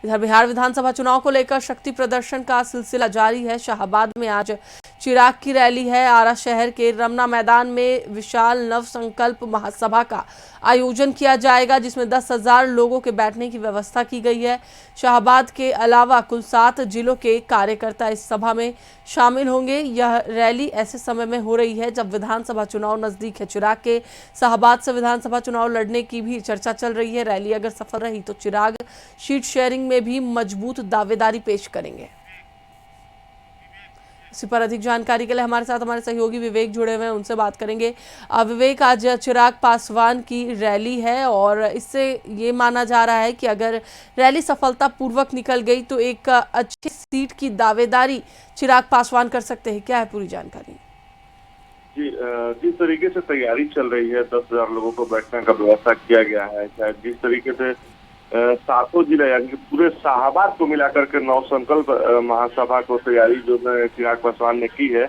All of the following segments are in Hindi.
इधर बिहार विधानसभा चुनाव को लेकर शक्ति प्रदर्शन का सिलसिला जारी है। शाहाबाद में आज चिराग की रैली है। आरा शहर के रमना मैदान में विशाल नव संकल्प महासभा का आयोजन किया जाएगा, जिसमें 10,000 लोगों के बैठने की व्यवस्था की गई है। शाहाबाद के अलावा कुल 7 जिलों के कार्यकर्ता इस सभा में शामिल होंगे। यह रैली ऐसे समय में हो रही है जब विधानसभा चुनाव नजदीक है। चिराग के शाहाबाद से विधानसभा चुनाव लड़ने की भी चर्चा चल रही है। रैली अगर सफल रही तो चिराग सीट शेयरिंग में भी मजबूत दावेदारी पेश करेंगे। इसी पर अधिक जानकारी के लिए हमारे साथ हमारे सहयोगी विवेक जुड़े हुए हैं, उनसे बात करेंगे। विवेक, आज चिराग पासवान की रैली है और इससे ये माना जा रहा है कि अगर रैली सफलतापूर्वक निकल गई तो एक अच्छी सीट की दावेदारी चिराग पासवान कर सकते हैं। क्या है पूरी जानकारी? जी, जिस तरीके से तैयारी चल रही है, 10,000 लोगों को बैठने का व्यवस्था किया गया है, शायद जिस तरीके से 7 जिले यानी कि पूरे शाहाबाद को मिलाकर के नव संकल्प महासभा को तैयारी जो चिराग पासवान ने की है,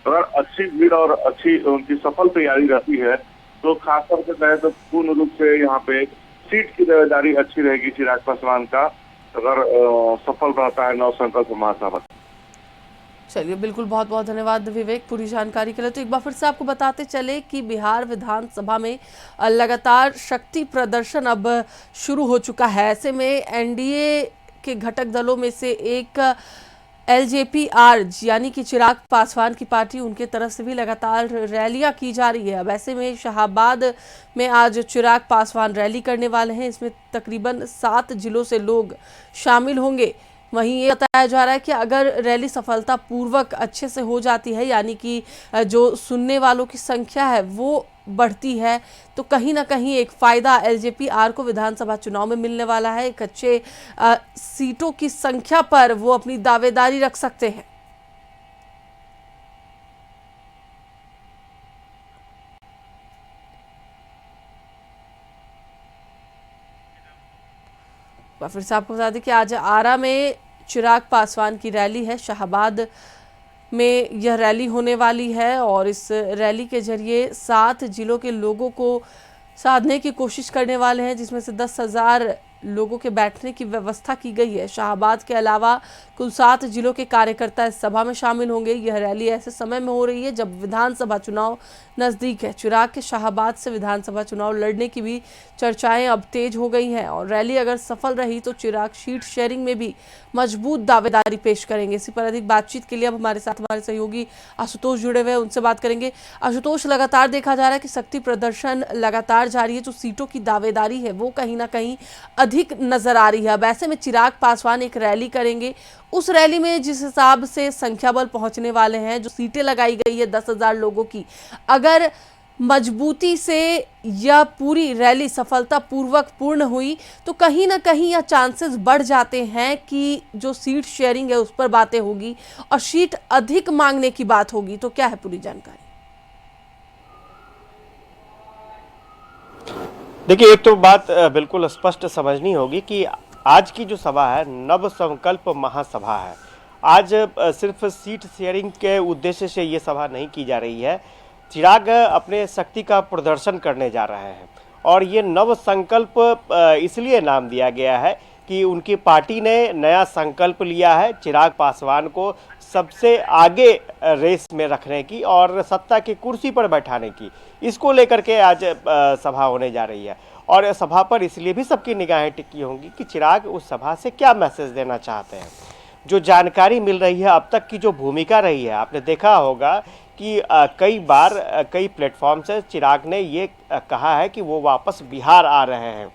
अगर अच्छी भीड़ और अच्छी उनकी सफल तैयारी रहती है तो खासतौर से कहें तो पूर्ण रूप से यहाँ पे सीट की दावेदारी अच्छी रहेगी चिराग पासवान का, अगर सफल रहता है नव संकल्प महासभा। चलिए, बिल्कुल, बहुत बहुत धन्यवाद विवेक पूरी जानकारी के लिए। तो एक बार फिर से आपको बताते चले कि बिहार विधानसभा में लगातार शक्ति प्रदर्शन अब शुरू हो चुका है। ऐसे में एनडीए के घटक दलों में से एक एलजेपी-आर यानी कि चिराग पासवान की पार्टी, उनके तरफ से भी लगातार रैलियां की जा रही है। अब ऐसे में शाहाबाद में आज चिराग पासवान रैली करने वाले हैं। इसमें तकरीबन 7 जिलों से लोग शामिल होंगे। वहीं ये बताया जा रहा है कि अगर रैली सफलतापूर्वक अच्छे से हो जाती है, यानी कि जो सुनने वालों की संख्या है वो बढ़ती है, तो कहीं ना कहीं एक फ़ायदा एलजेपी-आर को विधानसभा चुनाव में मिलने वाला है। एक अच्छे सीटों की संख्या पर वो अपनी दावेदारी रख सकते हैं। फिर से आपको बता दें कि आज आरा में चिराग पासवान की रैली है। शाहाबाद में यह रैली होने वाली है और इस रैली के जरिए 7 जिलों के लोगों को साधने की कोशिश करने वाले हैं, जिसमें से 10,000 लोगों के बैठने की व्यवस्था की गई है। शाहाबाद के अलावा कुल 7 जिलों के कार्यकर्ता इस सभा में शामिल होंगे। यह रैली ऐसे समय में हो रही है जब विधानसभा चुनाव नज़दीक है। चिराग के शाहाबाद से विधानसभा चुनाव लड़ने की भी चर्चाएं अब तेज हो गई हैं और रैली अगर सफल रही तो चिराग सीट शेयरिंग में भी मजबूत दावेदारी पेश करेंगे। इसी पर अधिक बातचीत के लिए अब हमारे साथ हमारे सहयोगी आशुतोष जुड़े हुए हैं, उनसे बात करेंगे। आशुतोष, लगातार देखा जा रहा है कि शक्ति प्रदर्शन लगातार जारी है, जो सीटों की दावेदारी है वो कहीं ना कहीं अधिक नजर आ रही है। अब ऐसे में चिराग पासवान एक रैली करेंगे, उस रैली में जिस हिसाब से संख्या बल पहुंचने वाले हैं, जो सीटें लगाई गई है 10,000 लोगों की, अगर मजबूती से यह पूरी रैली सफलतापूर्वक पूर्ण हुई तो कहीं ना कहीं यह चांसेस बढ़ जाते हैं कि जो सीट शेयरिंग है उस पर बातें होगी और सीट अधिक मांगने की बात होगी। तो क्या है पूरी जानकारी? देखिए, एक तो बात बिल्कुल स्पष्ट समझनी होगी कि आज की जो सभा है नव संकल्प महासभा है। आज सिर्फ सीट शेयरिंग के उद्देश्य से ये सभा नहीं की जा रही है। चिराग अपने शक्ति का प्रदर्शन करने जा रहे हैं और ये नव संकल्प इसलिए नाम दिया गया है कि उनकी पार्टी ने नया संकल्प लिया है चिराग पासवान को सबसे आगे रेस में रखने की और सत्ता की कुर्सी पर बैठाने की। इसको लेकर के आज सभा होने जा रही है और सभा पर इसलिए भी सबकी निगाहें टिकी होंगी कि चिराग उस सभा से क्या मैसेज देना चाहते हैं। जो जानकारी मिल रही है, अब तक की जो भूमिका रही है, आपने देखा होगा कि कई बार कई प्लेटफॉर्म से चिराग ने ये कहा है कि वो वापस बिहार आ रहे हैं।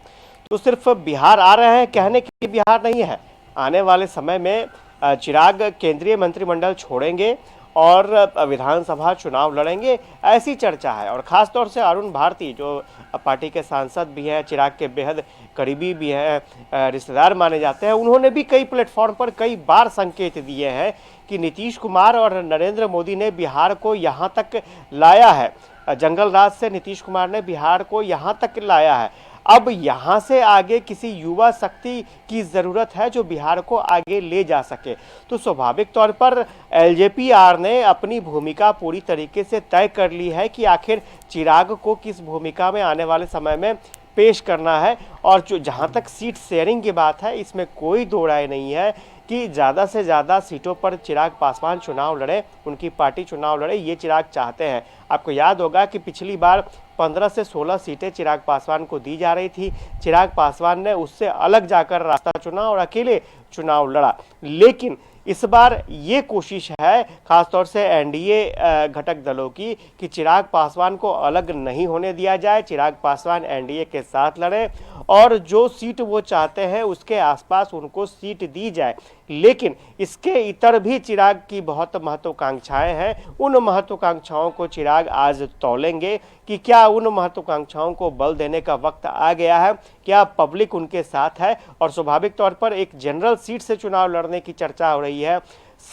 तो सिर्फ बिहार आ रहे हैं कहने के लिए बिहार नहीं है। आने वाले समय में चिराग केंद्रीय मंत्रिमंडल छोड़ेंगे और विधानसभा चुनाव लड़ेंगे, ऐसी चर्चा है। और ख़ास तौर से अरुण भारती जो पार्टी के सांसद भी हैं, चिराग के बेहद करीबी भी हैं, रिश्तेदार माने जाते हैं, उन्होंने भी कई प्लेटफॉर्म पर कई बार संकेत दिए हैं कि नीतीश कुमार और नरेंद्र मोदी ने बिहार को यहाँ तक लाया है। जंगल राज से नीतीश कुमार ने बिहार को यहाँ तक लाया है। अब यहाँ से आगे किसी युवा शक्ति की ज़रूरत है जो बिहार को आगे ले जा सके। तो स्वाभाविक तौर पर एलजेपी-आर ने अपनी भूमिका पूरी तरीके से तय कर ली है कि आखिर चिराग को किस भूमिका में आने वाले समय में पेश करना है। और जो जहां तक सीट शेयरिंग की बात है, इसमें कोई दो राय नहीं है कि ज़्यादा से ज़्यादा सीटों पर चिराग पासवान चुनाव लड़े, उनकी पार्टी चुनाव लड़े, ये चिराग चाहते हैं। आपको याद होगा कि पिछली बार 15 से 16 सीटें चिराग पासवान को दी जा रही थी। चिराग पासवान ने उससे अलग जाकर रास्ता चुना और अकेले चुनाव लड़ा। लेकिन इस बार ये कोशिश है खासतौर से एनडीए घटक दलों की कि चिराग पासवान को अलग नहीं होने दिया जाए, चिराग पासवान एनडीए के साथ लड़े और जो सीट वो चाहते हैं उसके आसपास उनको सीट दी जाए। लेकिन इसके इतर भी चिराग की बहुत महत्वाकांक्षाएं हैं। उन महत्वाकांक्षाओं को चिराग आज तौलेंगे कि क्या उन महत्वाकांक्षाओं को बल देने का वक्त आ गया है, क्या पब्लिक उनके साथ है। और स्वाभाविक तौर पर एक जनरल सीट से चुनाव लड़ने की चर्चा हो रही है।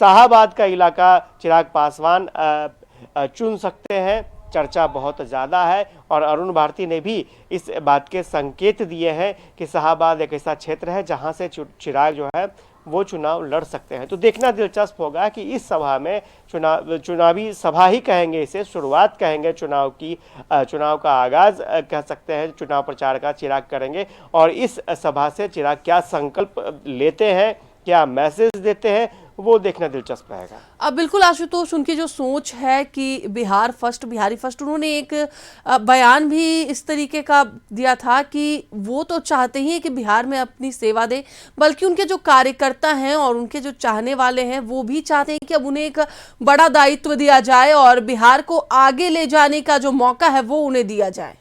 शाहाबाद का इलाका चिराग पासवान चुन सकते हैं, चर्चा बहुत ज़्यादा है। और अरुण भारती ने भी इस बात के संकेत दिए हैं कि शाहाबाद एक ऐसा क्षेत्र है जहां से चिराग जो है वो चुनाव लड़ सकते हैं। तो देखना दिलचस्प होगा कि इस सभा में चुनावी सभा ही कहेंगे इसे, शुरुआत कहेंगे चुनाव की, चुनाव का आगाज कह सकते हैं, चुनाव प्रचार का चिराग करेंगे। और इस सभा से चिराग क्या संकल्प लेते हैं, क्या मैसेज देते हैं, वो देखना दिलचस्प रहेगा। अब बिल्कुल आशुतोष, उनकी जो सोच है कि बिहार फर्स्ट, बिहारी फर्स्ट, उन्होंने एक बयान भी इस तरीके का दिया था कि वो तो चाहते ही हैं कि बिहार में अपनी सेवा दें, बल्कि उनके जो कार्यकर्ता हैं और उनके जो चाहने वाले हैं वो भी चाहते हैं कि अब उन्हें एक बड़ा दायित्व दिया जाए और बिहार को आगे ले जाने का जो मौका है वो उन्हें दिया जाए।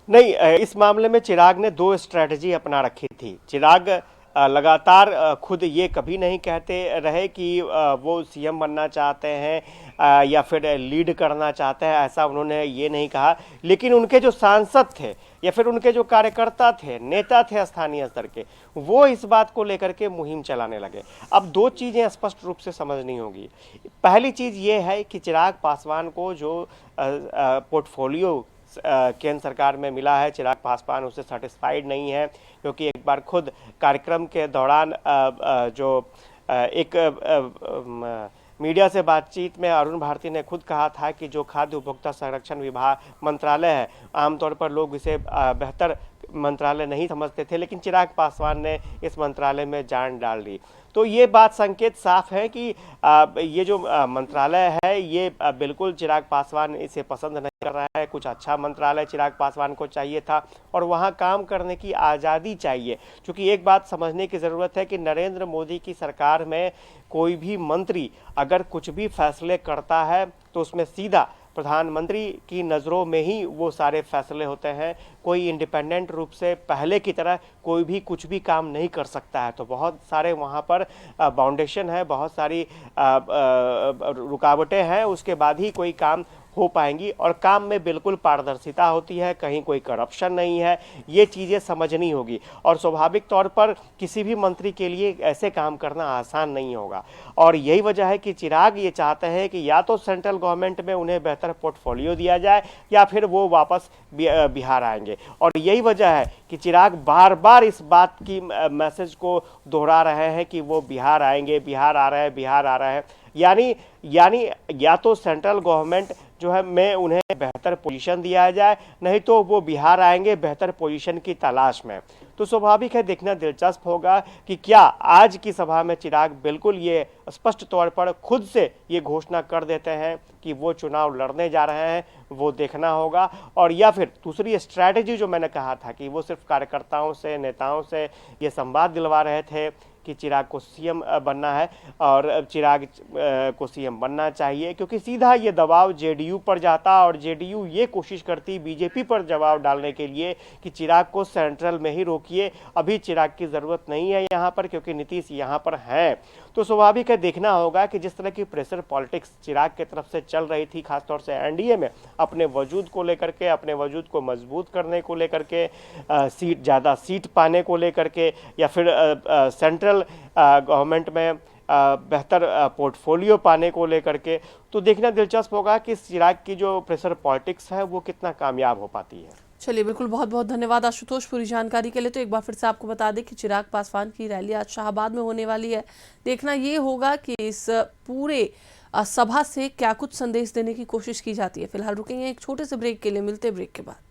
नहीं, इस मामले में चिराग ने दो स्ट्रैटेजी अपना रखी थी। चिराग लगातार खुद ये कभी नहीं कहते रहे कि वो सीएम बनना चाहते हैं या फिर लीड करना चाहते हैं, ऐसा उन्होंने ये नहीं कहा। लेकिन उनके जो सांसद थे या फिर उनके जो कार्यकर्ता थे, नेता थे स्थानीय स्तर के, वो इस बात को लेकर के मुहिम चलाने लगे। अब दो चीज़ें स्पष्ट रूप से समझनी होगी। पहली चीज़ ये है कि चिराग पासवान को जो पोर्टफोलियो केंद्र सरकार में मिला है, चिराग पासवान उससे सेटिस्फाइड नहीं है, क्योंकि एक बार खुद कार्यक्रम के दौरान जो एक मीडिया से बातचीत में अरुण भारती ने खुद कहा था कि जो खाद्य उपभोक्ता संरक्षण विभाग मंत्रालय है, आमतौर पर लोग इसे बेहतर मंत्रालय नहीं समझते थे, लेकिन चिराग पासवान ने इस मंत्रालय में जान डाल दी। तो ये बात संकेत साफ है कि ये जो मंत्रालय है ये बिल्कुल चिराग पासवान इसे पसंद नहीं कर रहा है। कुछ अच्छा मंत्रालय चिराग पासवान को चाहिए था और वहाँ काम करने की आज़ादी चाहिए। क्योंकि एक बात समझने की ज़रूरत है कि नरेंद्र मोदी की सरकार में कोई भी मंत्री अगर कुछ भी फैसले करता है तो उसमें सीधा प्रधानमंत्री की नज़रों में ही वो सारे फैसले होते हैं। कोई इंडिपेंडेंट रूप से पहले की तरह कोई भी कुछ भी काम नहीं कर सकता है। तो बहुत सारे वहाँ पर बाउंडेशन है, बहुत सारी रुकावटें हैं, उसके बाद ही कोई काम हो पाएंगी। और काम में बिल्कुल पारदर्शिता होती है, कहीं कोई करप्शन नहीं है, ये चीज़ें समझनी होगी। और स्वाभाविक तौर पर किसी भी मंत्री के लिए ऐसे काम करना आसान नहीं होगा। और यही वजह है कि चिराग ये चाहते हैं कि या तो सेंट्रल गवर्नमेंट में उन्हें बेहतर पोर्टफोलियो दिया जाए या फिर वो वापस बिहार आएंगे। और यही वजह है कि चिराग बार बार इस बात की मैसेज को दोहरा रहे हैं कि वो बिहार आएंगे, बिहार आ रहे हैं, बिहार आ रहे हैं। यानी या तो सेंट्रल गवर्नमेंट जो है में उन्हें बेहतर पोजीशन दिया जाए, नहीं तो वो बिहार आएंगे बेहतर पोजीशन की तलाश में। तो स्वाभाविक है, देखना दिलचस्प होगा कि क्या आज की सभा में चिराग बिल्कुल ये स्पष्ट तौर पर खुद से ये घोषणा कर देते हैं कि वो चुनाव लड़ने जा रहे हैं, वो देखना होगा। और या फिर दूसरी स्ट्रैटेजी जो मैंने कहा था कि वो सिर्फ कार्यकर्ताओं से, नेताओं से ये संवाद दिलवा रहे थे कि चिराग को सीएम बनना है और चिराग को सीएम बनना चाहिए, क्योंकि सीधा ये दबाव जेडीयू पर जाता और जेडीयू ये कोशिश करती बीजेपी पर दबाव डालने के लिए कि चिराग को सेंट्रल में ही रोकिए, अभी चिराग की ज़रूरत नहीं है यहाँ पर क्योंकि नीतीश यहाँ पर हैं। तो स्वाभाविक है, देखना होगा कि जिस तरह की प्रेशर पॉलिटिक्स चिराग की तरफ से चल रही थी, खासतौर से एनडीए में अपने वजूद को लेकर के, अपने वजूद को मजबूत करने को लेकर के, ज़्यादा सीट पाने को लेकर के, या फिर सेंट्रल गवर्नमेंट में बेहतर पोर्टफोलियो पाने को लेकर के, तो देखना दिलचस्प होगा कि चिराग की जो प्रेशर पॉलिटिक्स है वो कितना कामयाब हो पाती है। चलिए, बिल्कुल, बहुत बहुत धन्यवाद आशुतोष पूरी जानकारी के लिए। तो एक बार फिर से आपको बता दें कि चिराग पासवान की रैली आज शाहाबाद में होने वाली है। देखना ये होगा कि इस पूरे सभा से क्या कुछ संदेश देने की कोशिश की जाती है। फिलहाल रुकेंगे एक छोटे से ब्रेक के लिए, मिलते हैं ब्रेक के बाद।